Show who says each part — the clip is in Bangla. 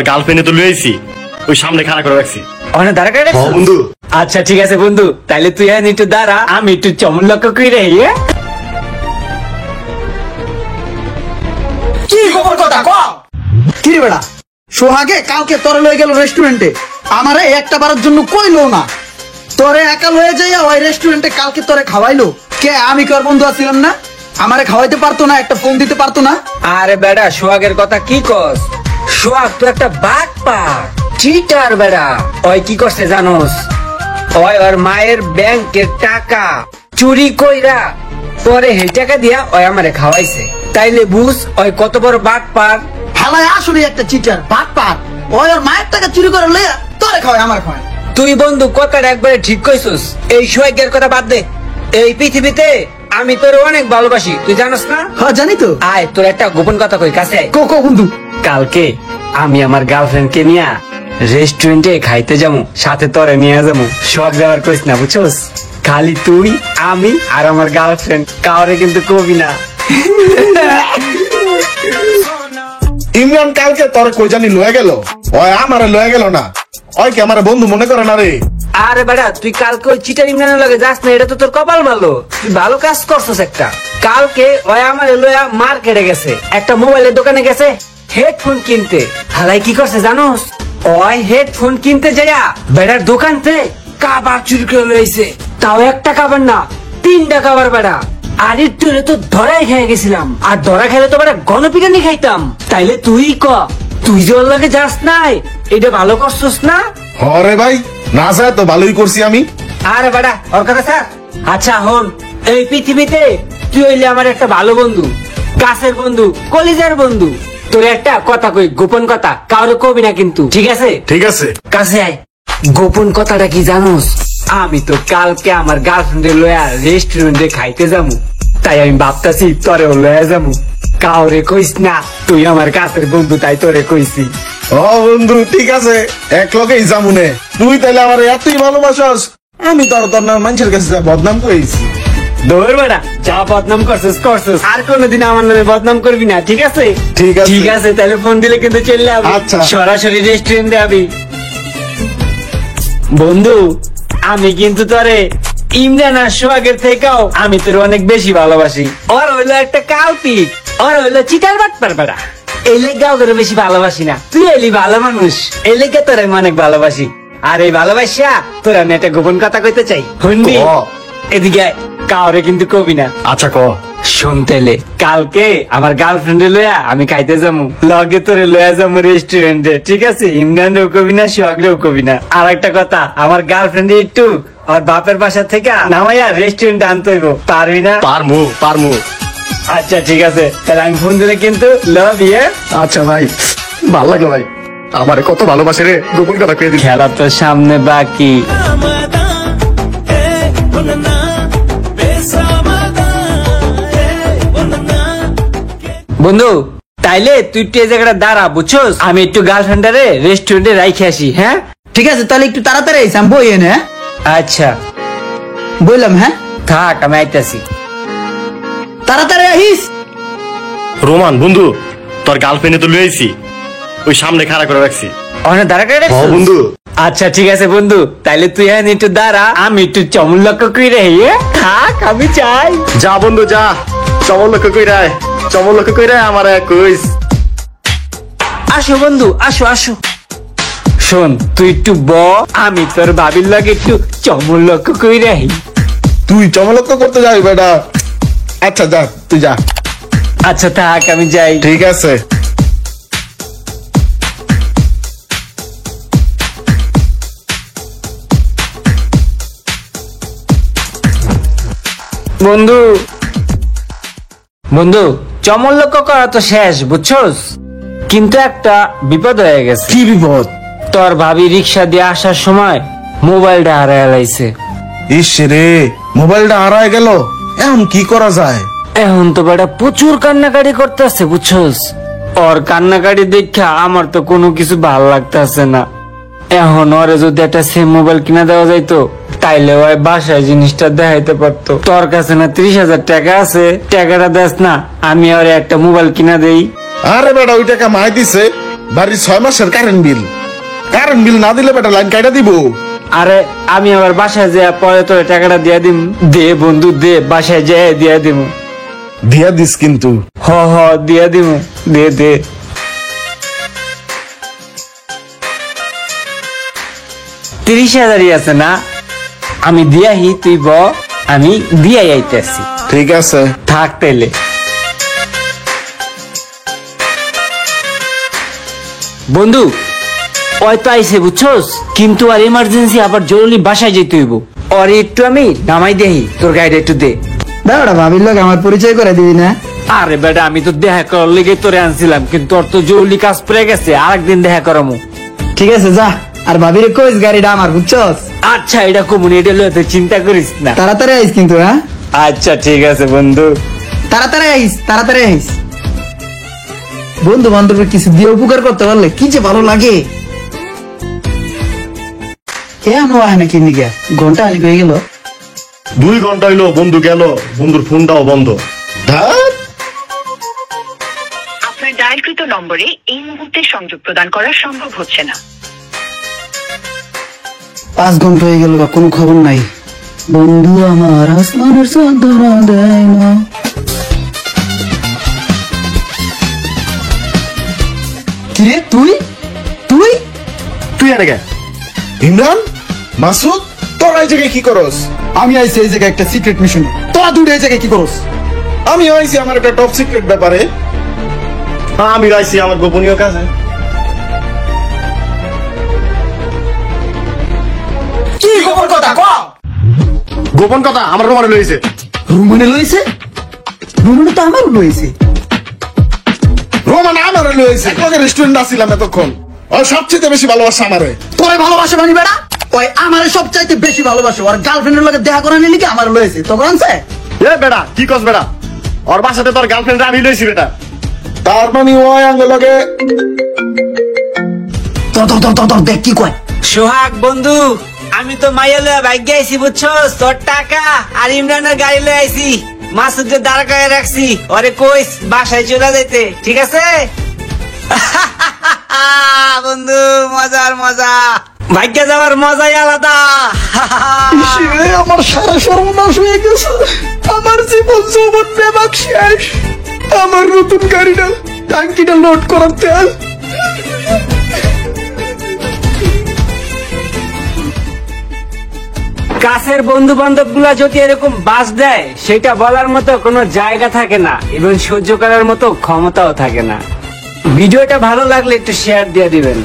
Speaker 1: তোর গার্লফ্রেন্ডে তো লইছি, ওই সামনে খাড়া করে রাখছি।
Speaker 2: ওখানে দাঁড়া করে রাখছো?
Speaker 1: বন্ধু
Speaker 2: আচ্ছা ঠিক আছে বন্ধু, তাইলে তুই এখন একটু দাঁড়া, আমি একটু চমন লক্ষ্য করে রে।
Speaker 3: কি খবর কথা ক? কি রে বেড়া, সোহাগে কালকে তোরে লয়ে গেল রেস্টুরেন্টে, আমারে একটা বারের জন্য কইলো না। তোরে একা লয়ে যাইয়া ওই রেস্টুরেন্টে কালকে তোরে খাওয়াইলো কে? আমি কি ওর বন্ধু আছিলাম না? আমারে খাওয়াইতে পারতো না? একটা ফোন দিতে পারতো না?
Speaker 2: আরে বেড়া, সোহাগের কথা কি কস? সোহাগ তো একটা বাঘ পা চিটার বেড়া। ওই কি করছে জানোস? ওই ওর মায়ের ব্যাংকের টাকা চুরি কইরা পরে এই টাকা দিয়া ওই আমারে খাওয়াইছে। তাইলে বুঝ ওই কত বড় বাঘ পার।
Speaker 3: হালাই আসলে একটা চিটার বাট পার। ওই ওর মায়ের টাকা চুরি করে লইয়া তোরে খাওয়াই, আমার খাওয়াই।
Speaker 2: তুই বন্ধু কথাটা একবারে ঠিক কইছস। এই সোহাগের কথা বাদ দে। এই পৃথিবীতে আমি তোর অনেক ভালোবাসি, তুই জানোস না?
Speaker 3: হ্যাঁ জানি তো।
Speaker 2: আয় তোর একটা গোপন কথা কই, কাছে আয়।
Speaker 3: কো বন্ধু।
Speaker 2: কালকে আমি আমার গার্লফ্রেন্ডকে নিয়ে রেস্টুরেন্টে খাইতে যাবো, সাথে তোরে নিয়ে যাবো। সব যাওয়ার কইস না, বুঝছস? খালি তুই, আমি আর আমার গার্লফ্রেন্ড, কাউরে কিন্তু কবি না।
Speaker 4: ইমরান কালকে তোর কই জানি লয়ে গেল, ওই আমারে লয়ে গেল না। ওই কি আমার বন্ধু মনে করে না রে?
Speaker 2: আরে বেড়া, তুই কালকে ওই চিটার ইমরানের লগে যাস না, এটা তো তোর কপাল ভালো। তুই ভালো কাজ করছস একটা। কালকে ওই আমার লয়া মার্কেটে গেছে, একটা মোবাইলের দোকানে গেছে হেডফোন কিনতে। হালাই কি করছে জানোস? ওই হেডফোন কিনতে যাইয়া বেড়ার দোকানতে কাবার চুরি করে লইছে। তাও একটা কাবার না, 3টা কাবার বেড়া। আর একটু তো ধরাই খেয়ে গেছিলাম, আর ধরা খেলে তো বেড়া গণপিটানি খাইতাম। তাইলে তুই ক, তুই যে ওর লগে যাস নাই, এটা ভালো করছস না?
Speaker 4: হরে ভাই, না যায় তো ভালোই করছি আমি।
Speaker 2: আরে বেড়া ওর কথা স্যার। আচ্ছা হন, এই পৃথিবীতে তুই হইলে আমার একটা ভালো বন্ধু, কাছের বন্ধু, কলিজার বন্ধু। তোর একটা কথা কই, গোপন কথা, কাউরে কবি না কিন্তু, ঠিক আছে?
Speaker 4: ঠিক আছে।
Speaker 2: কাছে আয়। গোপন কথাটা কি জানোস? আমি তো কালকে আমার গার্লফ্রেন্ডে লয়া রেস্টুরেন্টে খাইতে যাবো, তাই আমি ভাবতাছি তোরেও লয়া যাবো। কাউরে কইস না, তুই আমার কাছের বন্ধু, তাই তোরে কইছি।
Speaker 4: ও বন্ধু ঠিক আছে, এক লগেই যামুনে। তুই তাইলে আমার এতই ভালোবাসস, আমি তোর তোর না মানুষের কাছে যা বদনাম করেছি।
Speaker 2: দৌড় বেড়া, যা বদনাম করছিস করছিস, আর কোনোদিন আমার নামে বদনাম করবি না, ঠিক আছে?
Speaker 4: ঠিক আছে।
Speaker 2: ঠিক আছে, তাহলে ফোন দিলে কিন্তু চলে যাবি।
Speaker 4: আচ্ছা।
Speaker 2: সরাসরি রেস্টুরেন্টে যাবি। বন্ধু, আমি কিন্তু তোরে ইমরান আর সোহাগের থেকেও আমি তোর অনেক বেশি ভালোবাসি। ওর হইলো একটা কালপিট, ওর হইলো চিটার বাটপার বেড়া। এই লেগাও করে বেশি ভালোবাসি না, তুই এলি ভালো মানুষ, এই লেগে তোর আমি অনেক ভালোবাসি। আর এই ভালোবাসা তোর আমি একটা গোপন কথা কইতে চাই, শুনবি?
Speaker 1: ক।
Speaker 2: এদিকে আয়, কাউরে কিন্তু কবি না।
Speaker 1: আচ্ছা ক।
Speaker 2: শুনতেলে কালকে আমার গার্লফ্রেন্ডে লয়া আমি খাইতে যাবো, লগে তোরে লয়া যাবো রেস্টুরেন্টে, ঠিক আছে? ইমরানরেও কবি না, সোহাগরেও কবি না। আর একটা কথা, আমার গার্লফ্রেন্ডে একটু আর বাপের বাসা থেকে নামাইয়া রেস্টুরেন্টে আনতে হইব, পারবি না?
Speaker 1: পারমু।
Speaker 2: আচ্ছা ঠিক আছে, তাহলে আমি ফোন দিলে কিন্তু লাভ ইয়ে।
Speaker 1: আচ্ছা ভাই, ভালো লাগলো ভাই, আমারে কত ভালোবাসে রে, গোপন কথা কয়ে দিল।
Speaker 2: খেলা তো সামনে বাকি। বন্ধু, তাইলে তুই একটু এই জায়গাটা দাঁড়া, বুঝছস? আমি একটু গার্লফ্রেন্ডারে রেস্টুরেন্টে রাইখে আসি, হ্যাঁ?
Speaker 3: ঠিক আছে, তাহলে একটু তাড়াতাড়ি আইস, আমি বই এনে। হ্যাঁ
Speaker 2: আচ্ছা
Speaker 3: বললাম, হ্যাঁ
Speaker 2: থাক, আমি আইতাছি।
Speaker 3: তাড়াতাড়ি আহিস।
Speaker 1: রোমান বন্ধু, তোর গার্লফ্রেন্ডে তো লইছি, ওই সামনে খাড়া করে রাখছি।
Speaker 2: ওখানে দাঁড়া করে রাখছিস?
Speaker 1: বন্ধু
Speaker 2: আচ্ছা ঠিক আছে বন্ধু, তাইলে তুই এখন একটু দাঁড়া, আমি একটু চমন লক্ষ্য করে থাক, আমি চাই।
Speaker 1: যা বন্ধু যা, চমল লক্ষ্য কইরা আমার কইস।
Speaker 2: আসো বন্ধু, আসো আসো। শোন, তুই একটু আমি তোর ভাবির লাগে একটু চমন লক্ষ্য করে।
Speaker 4: তুই চমলক্ষ করতে যাবি বেটা? আচ্ছা যা, তুই যা।
Speaker 2: আচ্ছা থাক, আমি যাই।
Speaker 4: ঠিক আছে।
Speaker 2: বন্ধু বন্ধু, চমন লক্ষ্য করা তো শেষ, বুঝছস? কিন্তু একটা বিপদ হয়ে গেছে।
Speaker 4: কি বিপদ?
Speaker 2: তোর ভাবি রিক্সা দিয়ে আসার সময় মোবাইলটা হারায় লাইছে।
Speaker 4: ইস রে, মোবাইলটা হারায় গেল, এখন কি করা যায়?
Speaker 2: এখন তো বেটা প্রচুর কান্নাকাটি করতেছে, বুঝছস? ওর কান্নাকাটি দেখা আমার তো কোনো কিছু ভাল লাগতেছে না। এখন ওরে যদি একটা সেম মোবাইল কিনা দেওয়া যাইতো, তাইলে ওই বাসায় জিনিসটা দেখাইতে পারতো। তোর কাছে না 30,000 টাকা আছে, টাকাটা দেস না, আমি ওরে একটা মোবাইল কিনা দেই।
Speaker 4: আরে বেটা, ওই টাকা মাই দিছে, বাড়ির 6 মাসের কারেন্ট বিল না দিলে বেটা লাইন কাইটা দিব।
Speaker 2: আরে আমি আবার বাসায় যে পরে তোর টাকাটা দিয়ে দিম। দে বন্ধু দে, বাসায় যে দিয়ে দিম।
Speaker 4: দিয়া দিস কিন্তু।
Speaker 2: হ দিয়ে দিম, দে দে। তিরিশ হাজারই আছে না, আমি দিয়াহি, তুই ব, আমি দিয়াই আইতেছি।
Speaker 4: ঠিক আছে।
Speaker 2: থাক তাইলে। বন্ধু ওই তো আইসে বুঝছস, কিন্তু আর ইমার্জেন্সি আবার জরুরি বাসায় যেতে হইব। আর একটু আমি নামাই দেহি, তোর গাড়িটা একটু দে।
Speaker 3: বেটা ভাবির লোক আমার পরিচয় করে দিবি না?
Speaker 2: আরে বেটা আমি তো দেখা করার লেগে তোরে আনছিলাম, কিন্তু তোর তো জরুরি কাজ পড়ে গেছে, আরেকদিন দেখা করামু।
Speaker 3: ঠিক আছে যা, আর ভাবির কইস গাড়িটা আমার, বুঝছস?
Speaker 2: আচ্ছা এটা কমুন, এটা লয়ে তুই চিন্তা করিস না।
Speaker 3: তাড়াতাড়ি আইস কিন্তু। হ্যাঁ
Speaker 2: আচ্ছা ঠিক আছে বন্ধু।
Speaker 3: তাড়াতাড়ি আইস। বন্ধু বান্ধবের কিছু দিয়ে উপকার করতে পারলে কি যে ভালো লাগে। নাকি নিকে ঘন্টা আনি হয়ে গেল।
Speaker 1: 2 ঘন্টা হইলো বন্ধু গেল, বন্ধুর ফোনটাও বন্ধ।
Speaker 4: ধ্যাৎ।
Speaker 5: আপনার ডায়ালকৃত নম্বরে এই মুহূর্তে সংযোগ প্রদান করা সম্ভব হচ্ছে না।
Speaker 3: 5 ঘন্টা হয়ে গেল, কোনো খবর নাই। বন্ধু আমার আসমানের চাঁদ ধরা দেয় না। কিরে তুই
Speaker 1: এনে গে?
Speaker 4: ইমরান, মাসুদ, তোরা এই জায়গায় কি করস?
Speaker 3: আমি আইছি এই জায়গায় একটা সিক্রেট মিশন। তোরা দুটো এই জায়গায় কি করস?
Speaker 4: আমি আইছি আমার একটা টপ সিক্রেট ব্যাপারে।
Speaker 1: আমি রাইছি আমার গোপনীয় কাজে।
Speaker 3: কি খবর কথা ক?
Speaker 1: গোপন কথা আমার রোমানে লইছে।
Speaker 3: রুমানে লইছে? রুমানে তো আমারও লইছে।
Speaker 4: রোমান আমারে লইছে। একলগে রেস্টুরেন্ট আসছিলাম এতক্ষণ। আর সবচেয়ে বেশি ভালোবাসা আমারে।
Speaker 3: তোরে ভালোবাসে মানি বেড়া? ওই আমারে সবচাইতে বেশি ভালোবাসে। আর গার্লফ্রেন্ডের লগে দেখা করে নিলি কি আমার লইছে? তোর আনছে?
Speaker 1: এ বেটা কি কস বেটা? ওর বাসাতে তোর গার্লফ্রেন্ড আমি লইছি বেটা।
Speaker 4: তার মানে ওই আঙ্গলগে
Speaker 3: তোর দেখ কি কয়।
Speaker 2: সোহাগ বন্ধু, আমি তো মাইয়া লয়ে বাইক আইছি বুঝছস, তোর টাকা আর ইমরানের গাড়ি লয়ে আইছি। মাসুদকে দাঁড়া করে রাখছি, ওরে কইস বাসায় চলে যাইতে, ঠিক আছে? বন্ধু মজার মজা, ভাগ্যে যাওয়ার মজাই আলাদা।
Speaker 3: আমার সারা সর্বনাশ হয়ে গেছে। আমার জীবন যৌবন বেবাক শেষ। আমার নতুন গাড়িটা টাঙ্কিটা লোড করাতে
Speaker 2: কাছের বন্ধু বান্ধব গুলা যদি এরকম বাস দেয়, সেটা বলার মতো কোনো জায়গা থাকে না এবং সহ্য করার মতো ক্ষমতাও থাকে না। ভিডিওটা ভালো লাগলে একটু শেয়ার দিয়ে দিবেন।